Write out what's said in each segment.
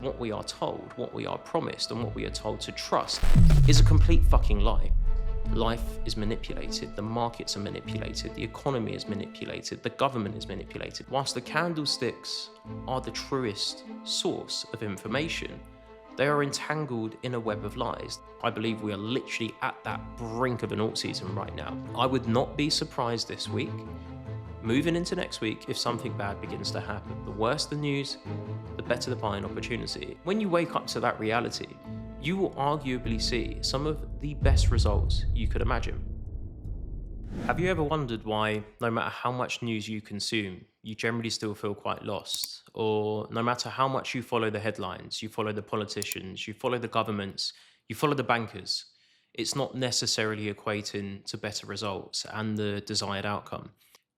What we are told, what we are promised, and what we are told to trust is a complete fucking lie. Life is manipulated, the markets are manipulated, the economy is manipulated, the government is manipulated. Whilst the candlesticks are the truest source of information, they are entangled in a web of lies. I believe we are literally at that brink of an alt season right now. I would not be surprised this week, moving into next week, if something bad begins to happen. The worse the news, the better the buying opportunity. When you wake up to that reality, you will arguably see some of the best results you could imagine. Have you ever wondered why, no matter how much news you consume, you generally still feel quite lost? Or no matter how much you follow the headlines, you follow the politicians, you follow the governments, you follow the bankers, it's not necessarily equating to better results and the desired outcome.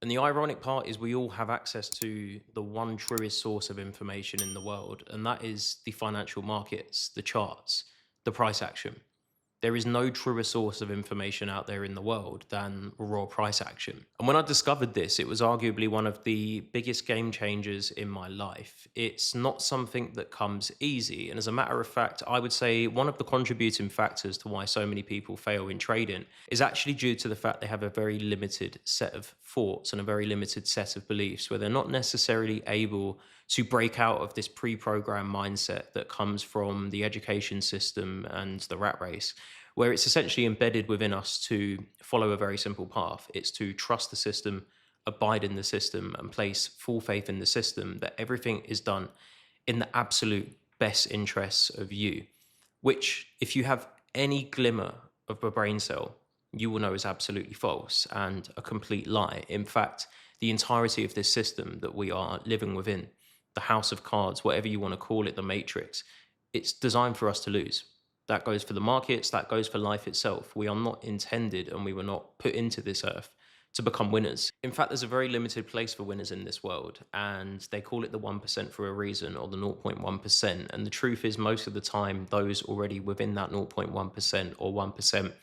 And the ironic part is we all have access to the one truest source of information in the world, and that is the financial markets, the charts, the price action. There is no truer source of information out there in the world than raw price action. And when I discovered this, it was arguably one of the biggest game changers in my life. It's not something that comes easy. And as a matter of fact, I would say one of the contributing factors to why so many people fail in trading is actually due to the fact they have a very limited set of thoughts and a very limited set of beliefs where they're not necessarily able to break out of this pre-programmed mindset that comes from the education system and the rat race, where it's essentially embedded within us to follow a very simple path. It's to trust the system, abide in the system, and place full faith in the system that everything is done in the absolute best interests of you, which, if you have any glimmer of a brain cell, you will know is absolutely false and a complete lie. In fact, the entirety of this system that we are living within, the house of cards, whatever you want to call it, the matrix, it's designed for us to lose. That goes for the markets, that goes for life itself. We are not intended and we were not put into this earth to become winners. In fact, there's a very limited place for winners in this world, and they call it the 1% for a reason, or the 0.1%. And the truth is, most of the time, those already within that 0.1% or 1%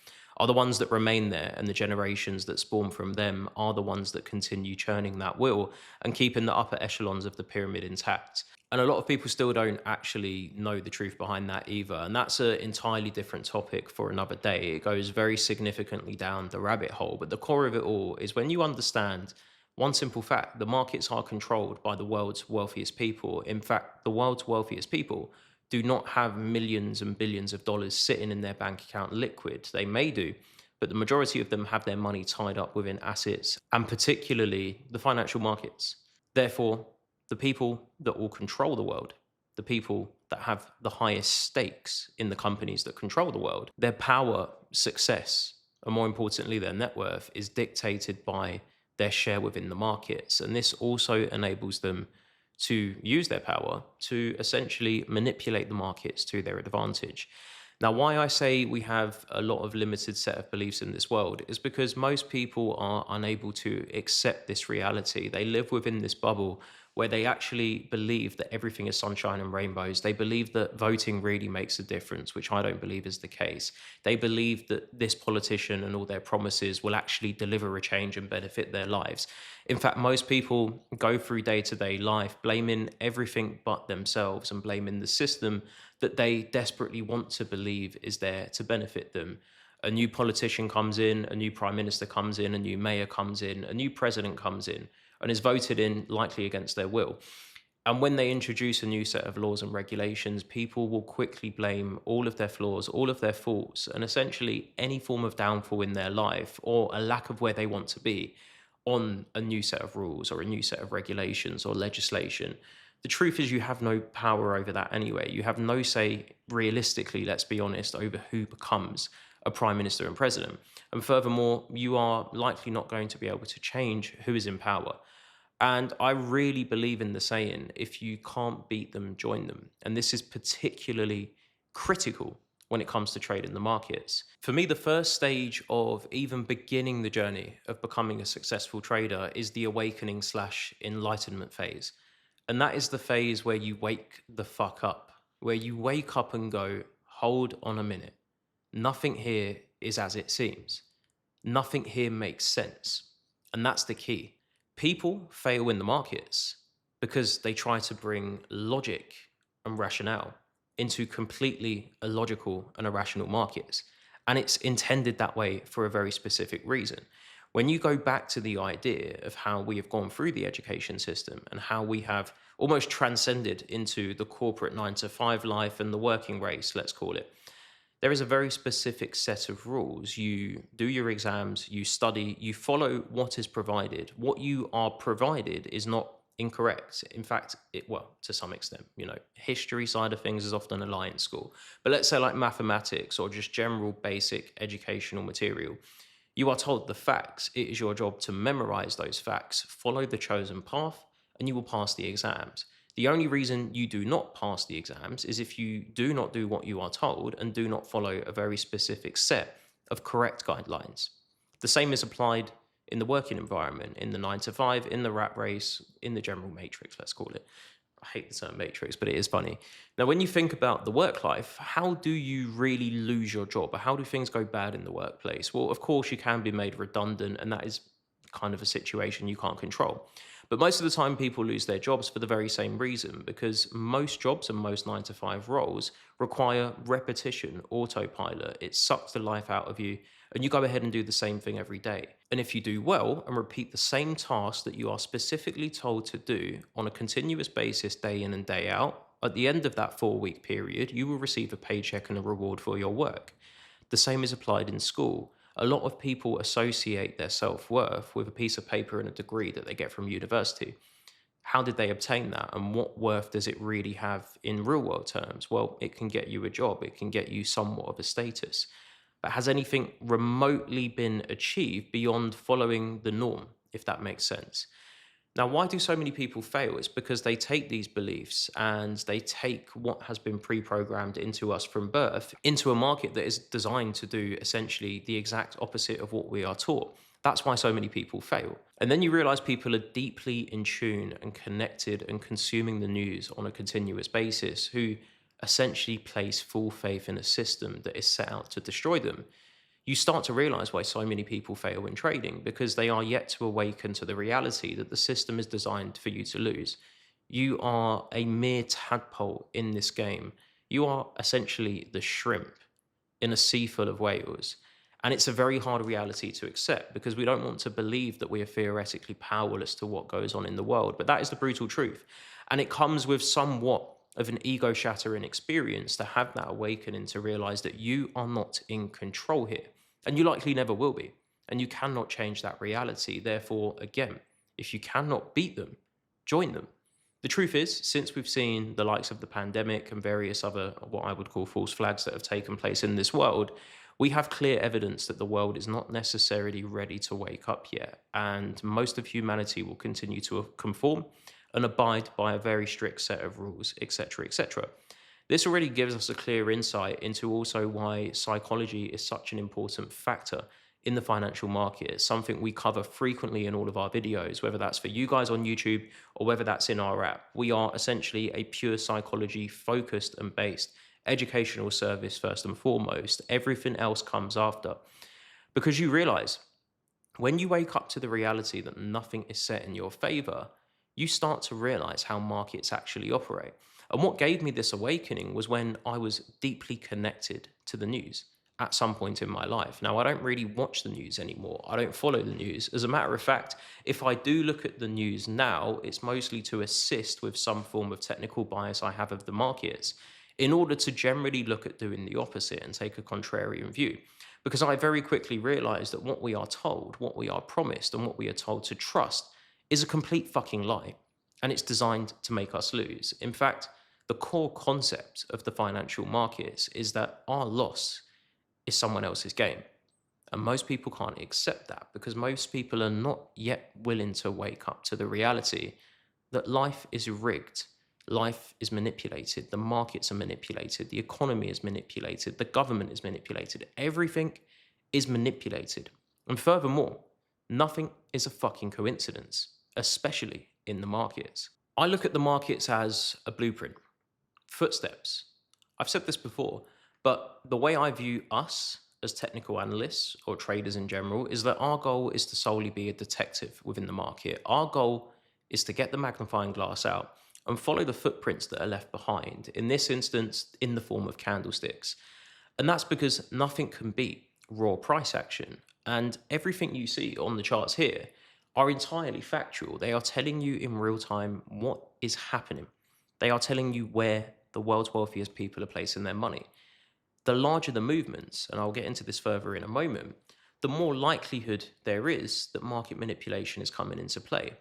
are the ones that remain there, and the generations that spawn from them are the ones that continue churning that wheel and keeping the upper echelons of the pyramid intact. And a lot of people still don't actually know the truth behind that either. And that's an entirely different topic for another day. It goes very significantly down the rabbit hole. But the core of it all is when you understand one simple fact: the markets are controlled by the world's wealthiest people. In fact, the world's wealthiest people do not have millions and billions of dollars sitting in their bank account liquid. They may do, but the majority of them have their money tied up within assets, and particularly the financial markets. Therefore, the people that will control the world, the people that have the highest stakes in the companies that control the world, their power, success, and more importantly, their net worth is dictated by their share within the markets. And this also enables them to use their power to essentially manipulate the markets to their advantage. Now, why I say we have a lot of limited set of beliefs in this world is because most people are unable to accept this reality. They live within this bubble where they actually believe that everything is sunshine and rainbows. They believe that voting really makes a difference, which I don't believe is the case. They believe that this politician and all their promises will actually deliver a change and benefit their lives. In fact, most people go through day-to-day life blaming everything but themselves and blaming the system that they desperately want to believe is there to benefit them. A new politician comes in, a new prime minister comes in, a new mayor comes in, a new president comes in, and is voted in likely against their will. And when they introduce a new set of laws and regulations, people will quickly blame all of their flaws, all of their faults, and essentially any form of downfall in their life or a lack of where they want to be on a new set of rules or a new set of regulations or legislation. The truth is, you have no power over that anyway. You have no say, realistically, let's be honest, over who becomes a prime minister and president. And furthermore, you are likely not going to be able to change who is in power. And I really believe in the saying, if you can't beat them, join them. And this is particularly critical when it comes to trading the markets. For me, the first stage of even beginning the journey of becoming a successful trader is the awakening slash enlightenment phase. And that is the phase where you wake the fuck up, where you wake up and go, hold on a minute. Nothing here is as it seems. Nothing here makes sense. And that's the key. People fail in the markets because they try to bring logic and rationale into completely illogical and irrational markets. And it's intended that way for a very specific reason. When you go back to the idea of how we have gone through the education system and how we have almost transcended into the corporate 9 to 5 life and the working race, let's call it, there is a very specific set of rules. You do your exams, you study, you follow what is provided. What you are provided is not incorrect. In fact, well, to some extent, history side of things is often a lie in school. But let's say like mathematics or just general basic educational material, you are told the facts. It is your job to memorize those facts, follow the chosen path, and you will pass the exams. The only reason you do not pass the exams is if you do not do what you are told and do not follow a very specific set of correct guidelines. The same is applied in the working environment, in the 9 to 5, in the rat race, in the general matrix, let's call it. I hate the term matrix, but it is funny. Now, when you think about the work life, how do you really lose your job? Or how do things go bad in the workplace? Well, of course, you can be made redundant, and that is kind of a situation you can't control. But most of the time, people lose their jobs for the very same reason, because most jobs and most 9 to 5 roles require repetition, autopilot. It sucks the life out of you, and you go ahead and do the same thing every day. And if you do well and repeat the same task that you are specifically told to do on a continuous basis, day in and day out, at the end of that 4 week period, you will receive a paycheck and a reward for your work. The same is applied in school. A lot of people associate their self-worth with a piece of paper and a degree that they get from university. How did they obtain that, and what worth does it really have in real world terms? Well, it can get you a job, it can get you somewhat of a status. But has anything remotely been achieved beyond following the norm, if that makes sense? Now, why do so many people fail? It's because they take these beliefs and they take what has been pre-programmed into us from birth into a market that is designed to do essentially the exact opposite of what we are taught. That's why so many people fail. And then you realize people are deeply in tune and connected and consuming the news on a continuous basis, who essentially place full faith in a system that is set out to destroy them. You start to realize why so many people fail in trading, because they are yet to awaken to the reality that the system is designed for you to lose. You are a mere tadpole in this game. You are essentially the shrimp in a sea full of whales. And it's a very hard reality to accept, because we don't want to believe that we are theoretically powerless to what goes on in the world. But that is the brutal truth. And it comes with somewhat of an ego shattering experience to have that awakening, to realize that you are not in control here. And you likely never will be. And you cannot change that reality. Therefore, again, if you cannot beat them, join them. The truth is, since we've seen the likes of the pandemic and various other, what I would call false flags that have taken place in this world, we have clear evidence that the world is not necessarily ready to wake up yet. And most of humanity will continue to conform and abide by a very strict set of rules, etc., etc. This already gives us a clear insight into also why psychology is such an important factor in the financial market. It's something we cover frequently in all of our videos, whether that's for you guys on YouTube or whether that's in our app. We are essentially a pure psychology focused and based educational service first and foremost. Everything else comes after. Because you realize when you wake up to the reality that nothing is set in your favor, you start to realize how markets actually operate. And what gave me this awakening was when I was deeply connected to the news at some point in my life. Now, I don't really watch the news anymore. I don't follow the news. As a matter of fact, if I do look at the news now, it's mostly to assist with some form of technical bias I have of the markets, in order to generally look at doing the opposite and take a contrarian view. Because I very quickly realized that what we are told, what we are promised, and what we are told to trust is a complete fucking lie. And it's designed to make us lose. In fact, the core concept of the financial markets is that our loss is someone else's gain. And most people can't accept that, because most people are not yet willing to wake up to the reality that life is rigged. Life is manipulated. The markets are manipulated. The economy is manipulated. The government is manipulated. Everything is manipulated. And furthermore, nothing is a fucking coincidence, especially in the markets. I look at the markets as a blueprint, footsteps. I've said this before, but the way I view us as technical analysts or traders in general is that our goal is to solely be a detective within the market. Our goal is to get the magnifying glass out and follow the footprints that are left behind, in this instance, in the form of candlesticks. And that's because nothing can beat raw price action. And everything you see on the charts here are entirely factual. They are telling you in real time what is happening. They are telling you where the world's wealthiest people are placing their money. The larger the movements, and I'll get into this further in a moment, the more likelihood there is that market manipulation is coming into play.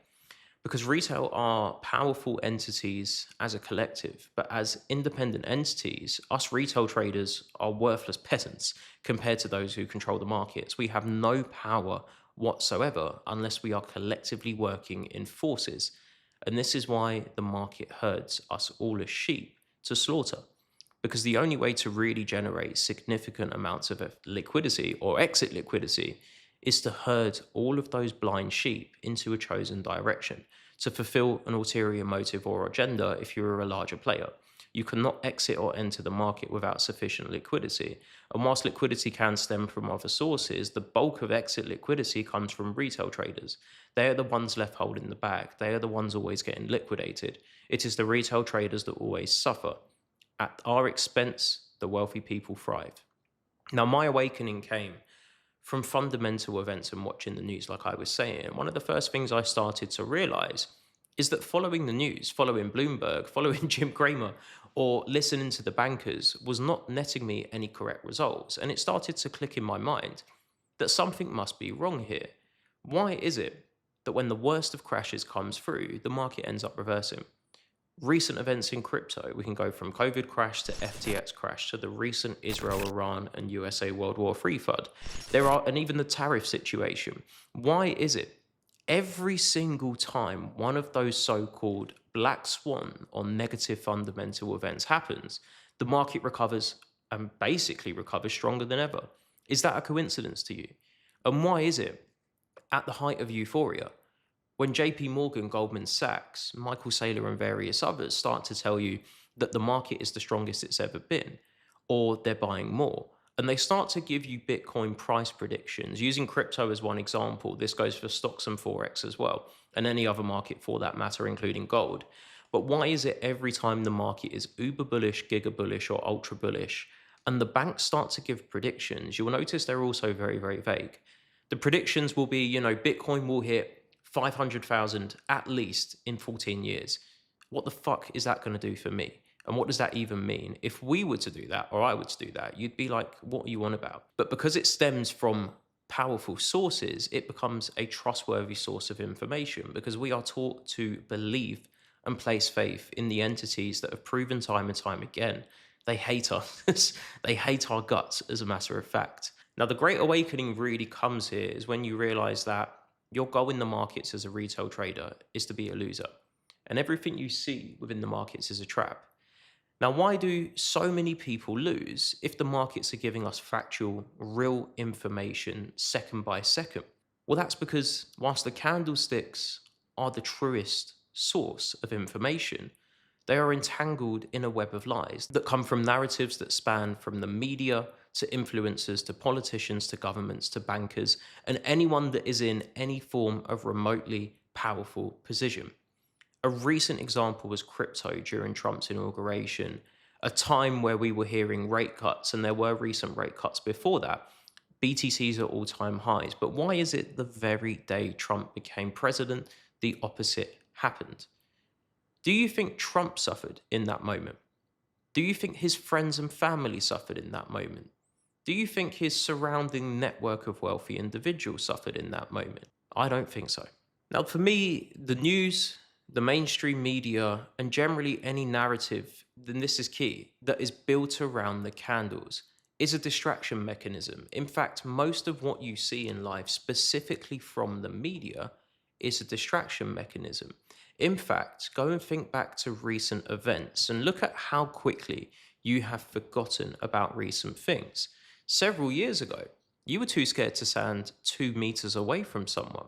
Because retail are powerful entities as a collective, but as independent entities, us retail traders are worthless peasants compared to those who control the markets. We have no power whatsoever unless we are collectively working in forces. And this is why the market herds us all as sheep to slaughter. Because the only way to really generate significant amounts of liquidity or exit liquidity is to herd all of those blind sheep into a chosen direction to fulfill an ulterior motive or agenda if you're a larger player. You cannot exit or enter the market without sufficient liquidity. And whilst liquidity can stem from other sources, the bulk of exit liquidity comes from retail traders. They are the ones left holding the bag. They are the ones always getting liquidated. It is the retail traders that always suffer. At our expense, the wealthy people thrive. Now, my awakening came from fundamental events and watching the news, like I was saying. One of the first things I started to realize is that following the news, following Bloomberg, following Jim Cramer, or listening to the bankers was not netting me any correct results. And it started to click in my mind that something must be wrong here. Why is it that when the worst of crashes comes through, the market ends up reversing? Recent events in crypto, we can go from COVID crash to FTX crash to the recent Israel, Iran, and USA World War III flood. And even the tariff situation. Why is it every single time one of those so-called black swan or negative fundamental events happens, the market recovers and basically recovers stronger than ever? Is that a coincidence to you? And why is it at the height of euphoria, when JP Morgan, Goldman Sachs, Michael Saylor, and various others start to tell you that the market is the strongest it's ever been, or they're buying more, and they start to give you Bitcoin price predictions, using crypto as one example, this goes for stocks and Forex as well, and any other market for that matter, including gold. But why is it every time the market is uber bullish, giga bullish, or ultra bullish, and the banks start to give predictions, you'll notice they're also very, very vague. The predictions will be, Bitcoin will hit 500,000 at least in 14 years. What the fuck is that going to do for me? And what does that even mean? If we were to do that, or I were to do that, you'd be like, what are you on about? But because it stems from powerful sources, it becomes a trustworthy source of information because we are taught to believe and place faith in the entities that have proven time and time again they hate us. They hate our guts, as a matter of fact. Now, the great awakening really comes here is when you realize that your goal in the markets as a retail trader is to be a loser. And everything you see within the markets is a trap. Now, why do so many people lose if the markets are giving us factual, real information second by second? Well, that's because whilst the candlesticks are the truest source of information, they are entangled in a web of lies that come from narratives that span from the media to influencers to politicians to governments to bankers and anyone that is in any form of remotely powerful position. A recent example was crypto during Trump's inauguration, a time where we were hearing rate cuts, and there were recent rate cuts before that. BTCs are all-time highs. But why is it the very day Trump became president, the opposite happened? Do you think Trump suffered in that moment? Do you think his friends and family suffered in that moment? Do you think his surrounding network of wealthy individuals suffered in that moment? I don't think so. Now, for me, the news, the mainstream media, and generally any narrative, then this is key, that is built around the candles is a distraction mechanism. In fact, most of what you see in life, specifically from the media, is a distraction mechanism. In fact, go and think back to recent events and look at how quickly you have forgotten about recent things. Several years ago, you were too scared to stand 2 meters away from someone.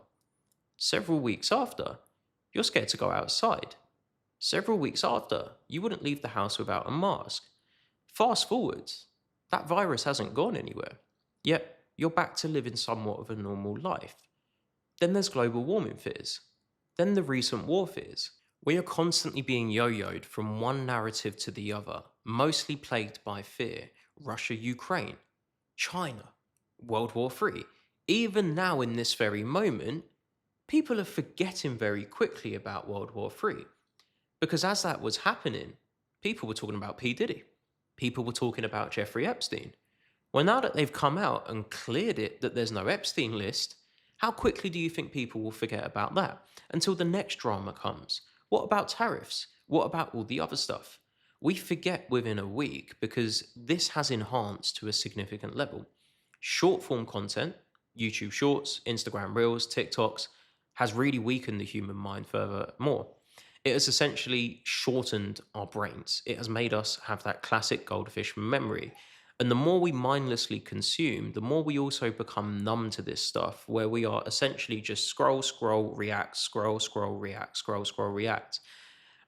Several weeks after, you're scared to go outside. Several weeks after, you wouldn't leave the house without a mask. Fast forward, that virus hasn't gone anywhere, yet you're back to living somewhat of a normal life. Then there's global warming fears. Then the recent war fears. We are constantly being yo-yoed from one narrative to the other, mostly plagued by fear. Russia, Ukraine, China, World War III. Even now, in this very moment, people are forgetting very quickly about World War III. Because as that was happening, people were talking about P. Diddy. People were talking about Jeffrey Epstein. Well, now that they've come out and cleared it that there's no Epstein list, how quickly do you think people will forget about that until the next drama comes? What about tariffs? What about all the other stuff? We forget within a week because this has enhanced to a significant level. Short form content, YouTube Shorts, Instagram Reels, TikToks, has really weakened the human mind furthermore. It has essentially shortened our brains. It has made us have that classic goldfish memory. And the more we mindlessly consume, the more we also become numb to this stuff, where we are essentially just scroll, scroll, react, scroll, scroll, react, scroll, scroll, react.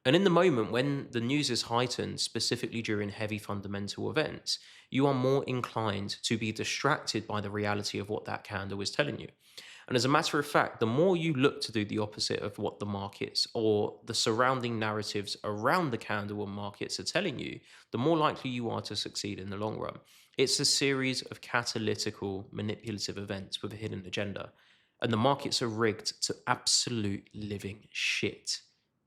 And in the moment when the news is heightened, specifically during heavy fundamental events, you are more inclined to be distracted by the reality of what that candle is telling you. And as a matter of fact, the more you look to do the opposite of what the markets or the surrounding narratives around the candle and markets are telling you, the more likely you are to succeed in the long run. It's a series of catalytical, manipulative events with a hidden agenda. And the markets are rigged to absolute living shit.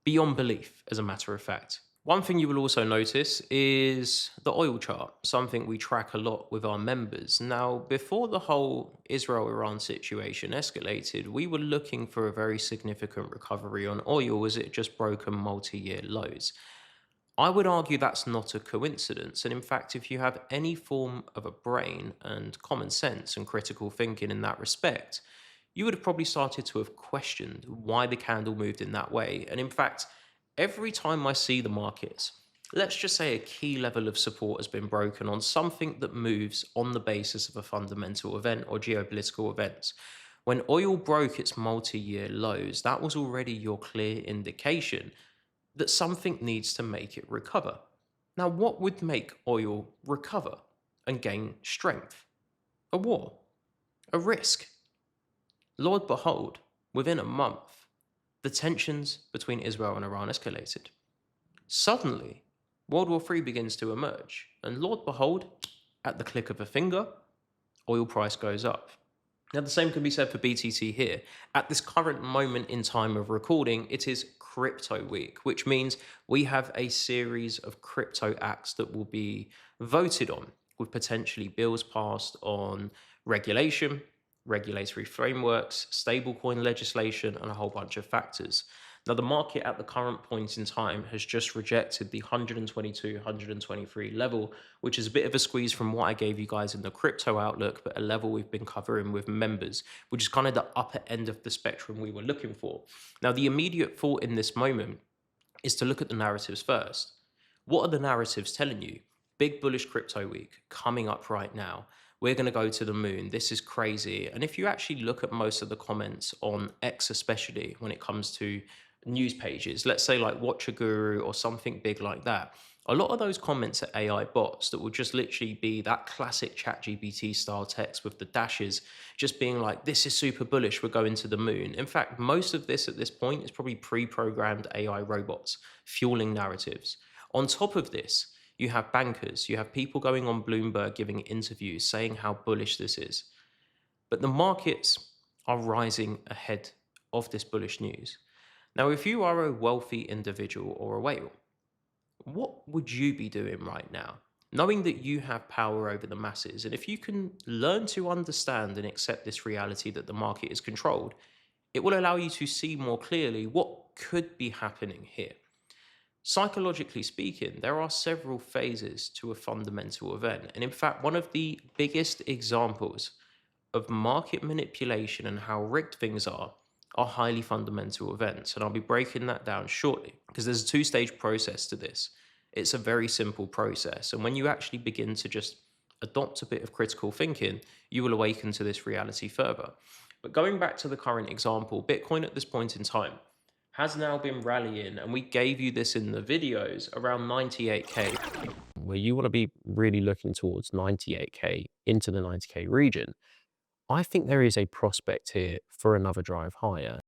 Beyond belief, as a matter of fact. One thing you will also notice is the oil chart, something we track a lot with our members. Now, before the whole Israel Iran situation escalated, we were looking for a very significant recovery on oil as it just broken multi year lows. I would argue that's not a coincidence. And in fact, if you have any form of a brain and common sense and critical thinking in that respect, you would have probably started to have questioned why the candle moved in that way. And in fact, every time I see the markets, let's just say a key level of support has been broken on something that moves on the basis of a fundamental event or geopolitical events. When oil broke its multi year lows, that was already your clear indication that something needs to make it recover. Now, what would make oil recover and gain strength? A war, a risk. Lord behold, within a month, the tensions between Israel and Iran escalated. Suddenly, World War III begins to emerge, and Lord behold, at the click of a finger, oil price goes up. Now, the same can be said for BTC here. At this current moment in time of recording, it is crypto week, which means we have a series of crypto acts that will be voted on, with potentially bills passed on regulation, regulatory frameworks, stablecoin legislation, and a whole bunch of factors. Now, the market at the current point in time has just rejected the 122, 123 level, which is a bit of a squeeze from what I gave you guys in the crypto outlook, but a level we've been covering with members, which is kind of the upper end of the spectrum we were looking for. Now, the immediate thought in this moment is to look at the narratives first. What are the narratives telling you? Big bullish crypto week coming up right now. We're going to go to the moon. This is crazy. And if you actually look at most of the comments on X, especially when it comes to news pages, let's say like Watch a Guru or something big like that, a lot of those comments are AI bots that will just literally be that classic ChatGPT style text with the dashes just being like, this is super bullish, we're going to the moon. In fact, most of this at this point is probably pre-programmed AI robots fueling narratives. On top of this, you have bankers, you have people going on Bloomberg giving interviews saying how bullish this is. But the markets are rising ahead of this bullish news. Now, if you are a wealthy individual or a whale, what would you be doing right now? Knowing that you have power over the masses, and if you can learn to understand and accept this reality that the market is controlled, it will allow you to see more clearly what could be happening here. Psychologically speaking, there are several phases to a fundamental event. And in fact, one of the biggest examples of market manipulation and how rigged things are highly fundamental events. And I'll be breaking that down shortly because there's a two-stage process to this. It's a very simple process. And when you actually begin to just adopt a bit of critical thinking, you will awaken to this reality further. But going back to the current example, Bitcoin at this point in time has now been rallying, and we gave you this in the videos, around 98K. Where you want to be really looking towards 98K into the 90K region, I think there is a prospect here for another drive higher.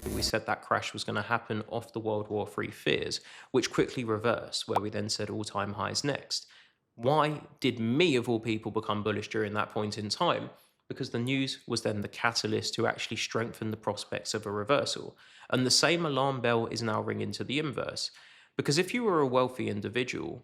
We said that crash was going to happen off the World War III fears, which quickly reversed, where we then said all-time highs next. Why did me, of all people, become bullish during that point in time? Because the news was then the catalyst to actually strengthen the prospects of a reversal. And the same alarm bell is now ringing to the inverse. Because if you were a wealthy individual,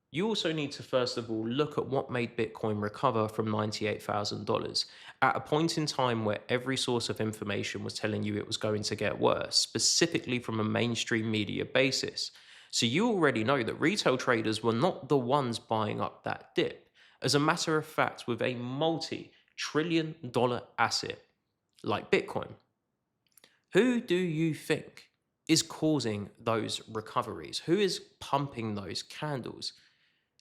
you also need to first of all look at what made Bitcoin recover from $98,000 at a point in time where every source of information was telling you it was going to get worse, specifically from a mainstream media basis. So you already know that retail traders were not the ones buying up that dip. As a matter of fact, with a multi-trillion-dollar asset like Bitcoin, who do you think is causing those recoveries? Who is pumping those candles?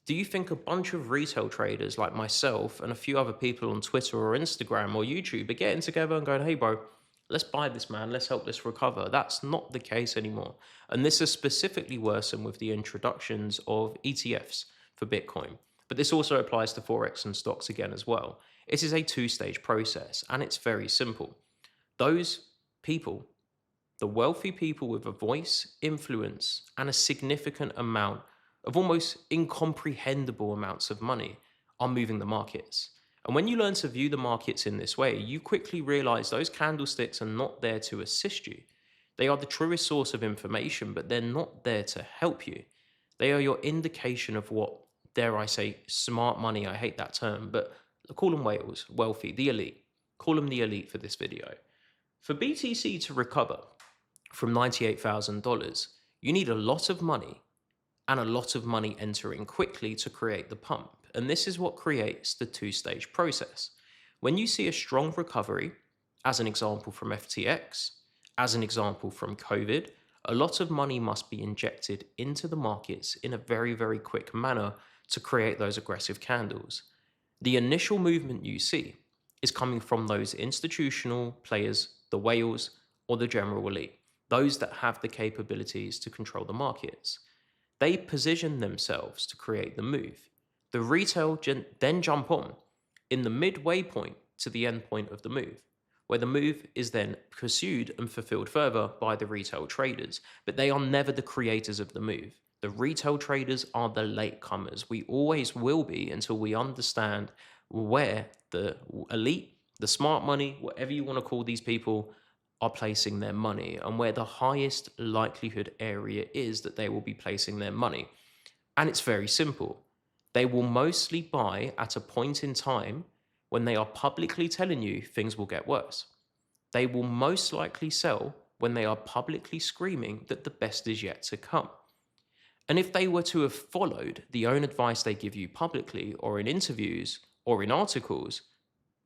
Do you think a bunch of retail traders like myself and a few other people on Twitter or Instagram or YouTube are getting together and going, hey, bro, let's buy this, man, let's help this recover? That's not the case anymore. And this is specifically worsened with the introductions of ETFs for Bitcoin. But this also applies to Forex and stocks again as well. It is a two-stage process, and it's very simple. Those people, the wealthy people with a voice, influence, and a significant amount of almost incomprehensible amounts of money, are moving the markets. And when you learn to view the markets in this way, you quickly realize those candlesticks are not there to assist you. They are the truest source of information, but they're not there to help you. They are your indication of what, dare I say, smart money. I hate that term, but call them whales, wealthy, the elite. Call them the elite for this video. For BTC to recover from $98,000, you need a lot of money and a lot of money entering quickly to create the pump. And this is what creates the two-stage process. When you see a strong recovery, as an example from FTX, as an example from COVID, a lot of money must be injected into the markets in a very, very quick manner to create those aggressive candles. The initial movement you see is coming from those institutional players, the whales, or the general elite, those that have the capabilities to control the markets. They position themselves to create the move. The retail then jump on in the midway point to the end point of the move, where the move is then pursued and fulfilled further by the retail traders. But they are never the creators of the move. The retail traders are the latecomers. We always will be until we understand where the elite, the smart money, whatever you want to call these people, are placing their money and where the highest likelihood area is that they will be placing their money. And it's very simple. They will mostly buy at a point in time when they are publicly telling you things will get worse. They will most likely sell when they are publicly screaming that the best is yet to come. And if they were to have followed the own advice they give you publicly or in interviews or in articles,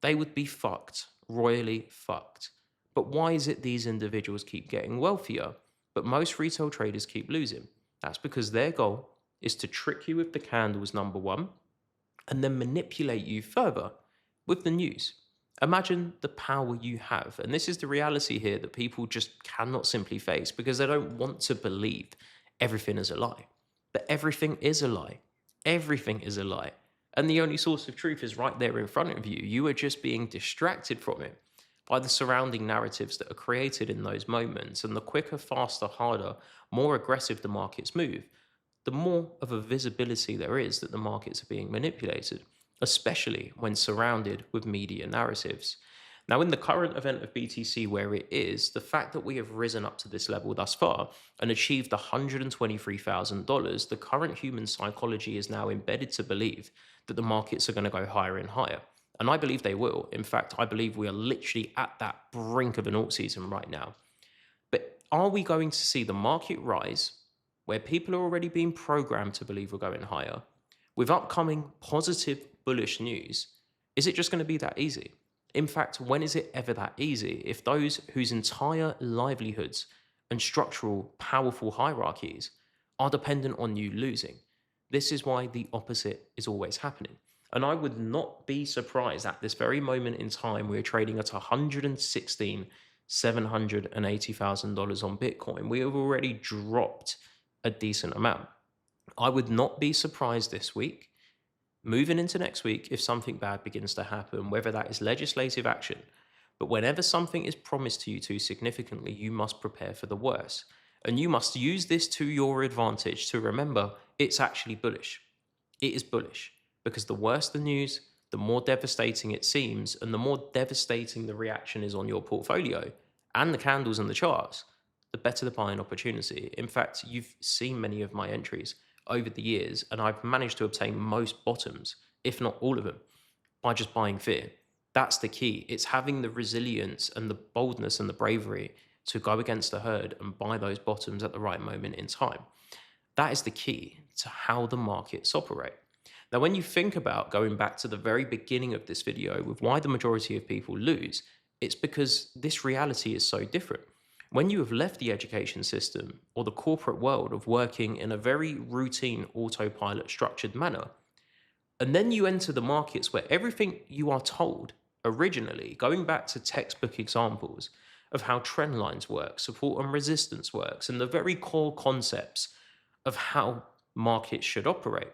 they would be fucked, royally fucked. But why is it these individuals keep getting wealthier, but most retail traders keep losing? That's because their goal is to trick you with the candles, number one, and then manipulate you further with the news. Imagine the power you have. And this is the reality here that people just cannot simply face because they don't want to believe everything is a lie. But everything is a lie. Everything is a lie. And the only source of truth is right there in front of you. You are just being distracted from it by the surrounding narratives that are created in those moments. And the quicker, faster, harder, more aggressive the markets move, the more of a visibility there is that the markets are being manipulated, especially when surrounded with media narratives. Now, in the current event of BTC where it is, the fact that we have risen up to this level thus far and achieved $123,000, the current human psychology is now embedded to believe that the markets are going to go higher and higher. And I believe they will. In fact, I believe we are literally at that brink of an alt season right now. But are we going to see the market rise where people are already being programmed to believe we're going higher with upcoming positive bullish news? Is it just going to be that easy? In fact, when is it ever that easy if those whose entire livelihoods and structural powerful hierarchies are dependent on you losing? This is why the opposite is always happening. And I would not be surprised at this very moment in time we're trading at $116,780,000 on Bitcoin. We have already dropped a decent amount. I would not be surprised this week, moving into next week, if something bad begins to happen, whether that is legislative action, But whenever something is promised to you too significantly, you must prepare for the worst. And you must use this to your advantage to remember it's actually bullish. It is bullish because the worse the news, the more devastating it seems, and the more devastating the reaction is on your portfolio and the candles and the charts, the better the buying opportunity. In fact, you've seen many of my entries over the years, and I've managed to obtain most bottoms, if not all of them, by just buying fear. That's the key. It's having the resilience and the boldness and the bravery to go against the herd and buy those bottoms at the right moment in time. That is the key to how the markets operate. Now, when you think about going back to the very beginning of this video with why the majority of people lose, it's because this reality is so different. When you have left the education system or the corporate world of working in a very routine autopilot structured manner, and then you enter the markets where everything you are told originally, going back to textbook examples of how trend lines work, support and resistance works, and the very core concepts of how markets should operate,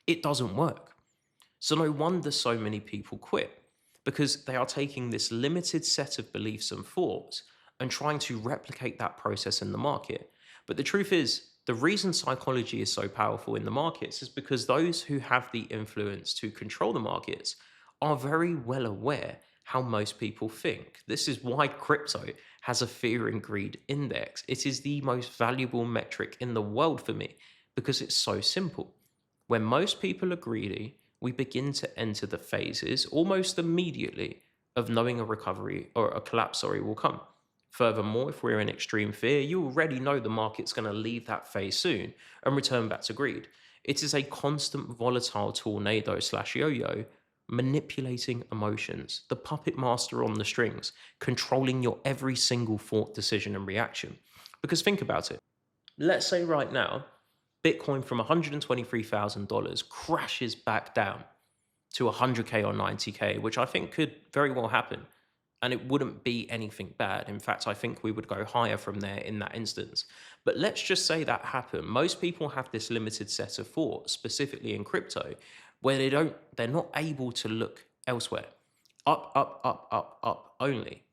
it doesn't work. So no wonder so many people quit, because they are taking this limited set of beliefs and thoughts and trying to replicate that process in the market. But the truth is, the reason psychology is so powerful in the markets is because those who have the influence to control the markets are very well aware how most people think. This is why crypto has a fear and greed index. It is the most valuable metric in the world for me because it's so simple. When most people are greedy, we begin to enter the phases almost immediately of knowing a recovery or a collapse, will come. Furthermore, if we're in extreme fear, you already know the market's going to leave that phase soon and return back to greed. It is a constant volatile tornado / yo-yo, manipulating emotions, the puppet master on the strings, controlling your every single thought, decision, and reaction. Because think about it. Let's say right now, Bitcoin from $123,000 crashes back down to 100K or 90K, which I think could very well happen. And it wouldn't be anything bad. In fact, I think we would go higher from there in that instance. But let's just say that happened. Most people have this limited set of thought, specifically in crypto, where they're not able to look elsewhere. Up, up, up, up, up only.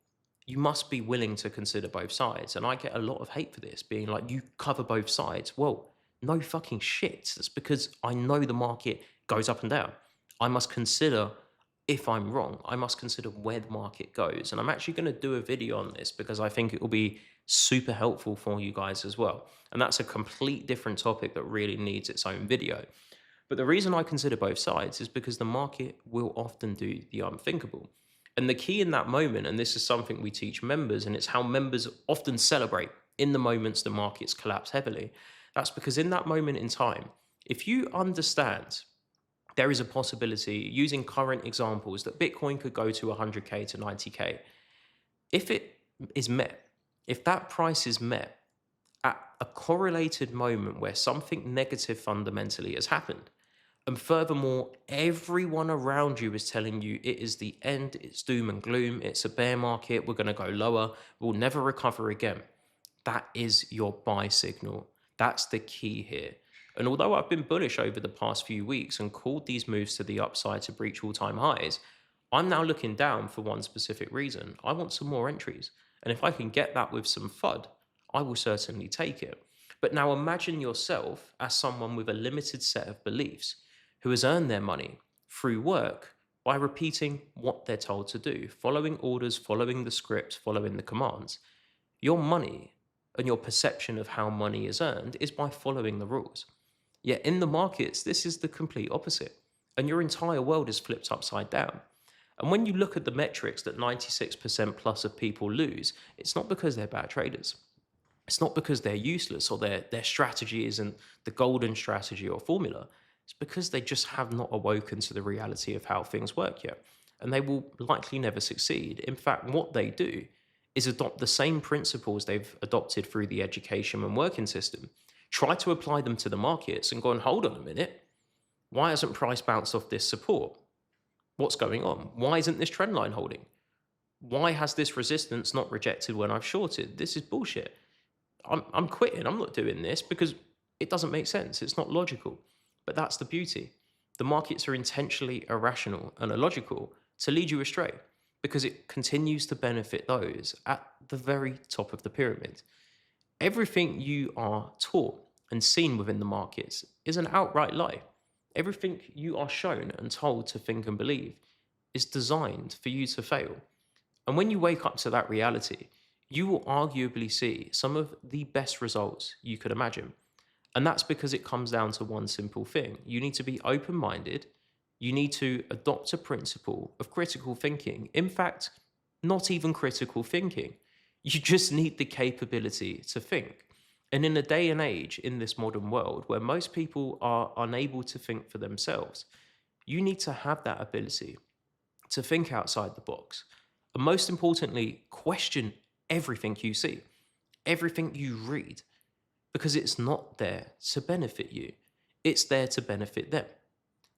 You must be willing to consider both sides. And I get a lot of hate for this, being like, you cover both sides. Well, no fucking shit. That's because I know the market goes up and down. I must consider, if I'm wrong, I must consider where the market goes. And I'm actually going to do a video on this because I think it will be super helpful for you guys as well. And that's a complete different topic that really needs its own video. But the reason I consider both sides is because the market will often do the unthinkable. And the key in that moment, and this is something we teach members, and it's how members often celebrate in the moments the markets collapse heavily. That's because in that moment in time, if you understand there is a possibility, using current examples, that Bitcoin could go to 100K to 90K. If it is met, if that price is met at a correlated moment where something negative fundamentally has happened, and furthermore, everyone around you is telling you it is the end, it's doom and gloom, it's a bear market, we're going to go lower, we'll never recover again. That is your buy signal. That's the key here. And although I've been bullish over the past few weeks and called these moves to the upside to breach all-time highs, I'm now looking down for one specific reason. I want some more entries. And if I can get that with some FUD, I will certainly take it. But now imagine yourself as someone with a limited set of beliefs who has earned their money through work by repeating what they're told to do, following orders, following the script, following the commands. Your money and your perception of how money is earned is by following the rules. Yet in the markets, this is the complete opposite. And your entire world is flipped upside down. And when you look at the metrics that 96% plus of people lose, it's not because they're bad traders. It's not because they're useless or their strategy isn't the golden strategy or formula. It's because they just have not awoken to the reality of how things work yet. And they will likely never succeed. In fact, what they do is adopt the same principles they've adopted through the education and working system, try to apply them to the markets and go and hold on a minute. Why hasn't price bounced off this support? What's going on? Why isn't this trend line holding? Why has this resistance not rejected when I've shorted? This is bullshit. I'm quitting. I'm not doing this because it doesn't make sense. It's not logical. But that's the beauty. The markets are intentionally irrational and illogical to lead you astray. because it continues to benefit those at the very top of the pyramid. Everything you are taught and seen within the markets is an outright lie. Everything you are shown and told to think and believe is designed for you to fail. And when you wake up to that reality, you will arguably see some of the best results you could imagine. And that's because it comes down to one simple thing. You need to be open minded. You need to adopt a principle of critical thinking. In fact, not even critical thinking. You just need the capability to think. And in a day and age in this modern world where most people are unable to think for themselves, you need to have that ability to think outside the box. And most importantly, question everything you see, everything you read, because it's not there to benefit you. It's there to benefit them,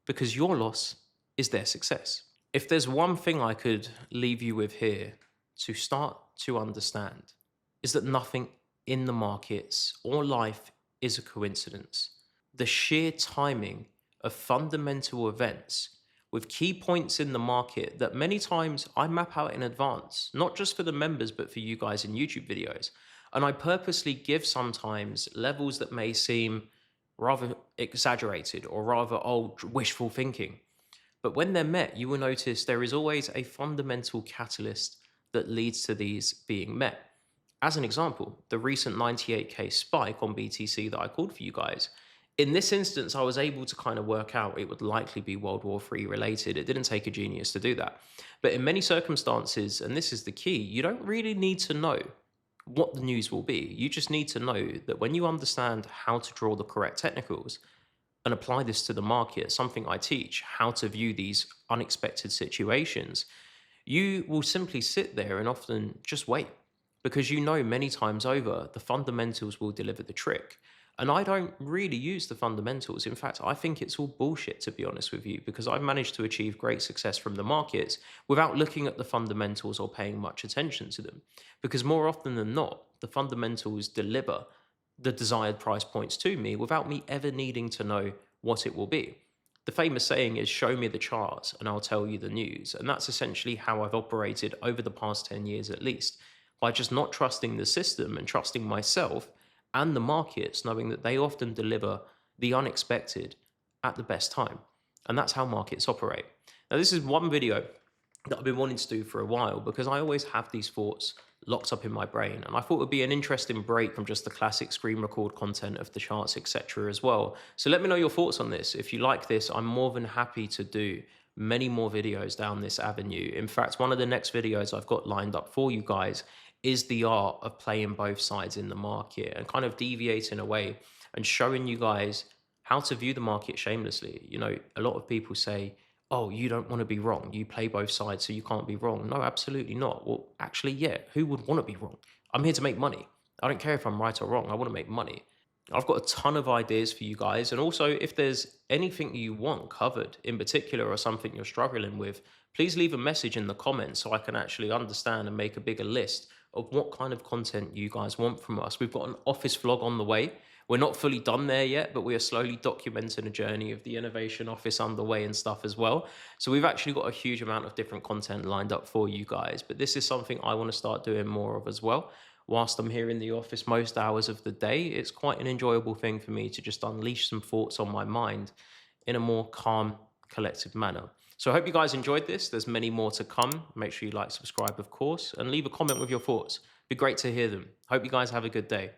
because your loss is their success. If there's one thing I could leave you with here to start to understand, is that nothing in the markets or life is a coincidence. The sheer timing of fundamental events with key points in the market that many times I map out in advance, not just for the members, but for you guys in YouTube videos. And I purposely give sometimes levels that may seem rather exaggerated or rather old wishful thinking. But when they're met, you will notice there is always a fundamental catalyst that leads to these being met. As an example, the recent 98K spike on BTC that I called for you guys. In this instance, I was able to kind of work out it would likely be World War III related. It didn't take a genius to do that. But in many circumstances, and this is the key, you don't really need to know what the news will be. You just need to know that when you understand how to draw the correct technicals and apply this to the market, something I teach, how to view these unexpected situations, you will simply sit there and often just wait, because you know many times over the fundamentals will deliver the trick. And I don't really use the fundamentals. In fact, I think it's all bullshit, to be honest with you, because I've managed to achieve great success from the markets without looking at the fundamentals or paying much attention to them. Because more often than not, the fundamentals deliver the desired price points to me without me ever needing to know what it will be. The famous saying is, show me the charts and I'll tell you the news. And that's essentially how I've operated over the past 10 years at least, by just not trusting the system and trusting myself and the markets, knowing that they often deliver the unexpected at the best time. And that's how markets operate. Now, this is one video that I've been wanting to do for a while, because I always have these thoughts locked up in my brain. And I thought it would be an interesting break from just the classic screen record content of the charts, etc. as well. So let me know your thoughts on this. If you like this, I'm more than happy to do many more videos down this avenue. In fact, one of the next videos I've got lined up for you guys is the art of playing both sides in the market and kind of deviating away and showing you guys how to view the market shamelessly. You know, a lot of people say, oh, you don't want to be wrong. You play both sides, so you can't be wrong. No, absolutely not. Well, actually, yeah, who would want to be wrong? I'm here to make money. I don't care if I'm right or wrong. I want to make money. I've got a ton of ideas for you guys. And also, if there's anything you want covered in particular or something you're struggling with, please leave a message in the comments so I can actually understand and make a bigger list of what kind of content you guys want from us. We've got an office vlog on the way. We're not fully done there yet, but we are slowly documenting a journey of the innovation office underway and stuff as well. So we've actually got a huge amount of different content lined up for you guys. But this is something I want to start doing more of as well. Whilst I'm here in the office most hours of the day, it's quite an enjoyable thing for me to just unleash some thoughts on my mind in a more calm, collective manner. So I hope you guys enjoyed this. There's many more to come. Make sure you like, subscribe, of course, and leave a comment with your thoughts. It'd be great to hear them. Hope you guys have a good day.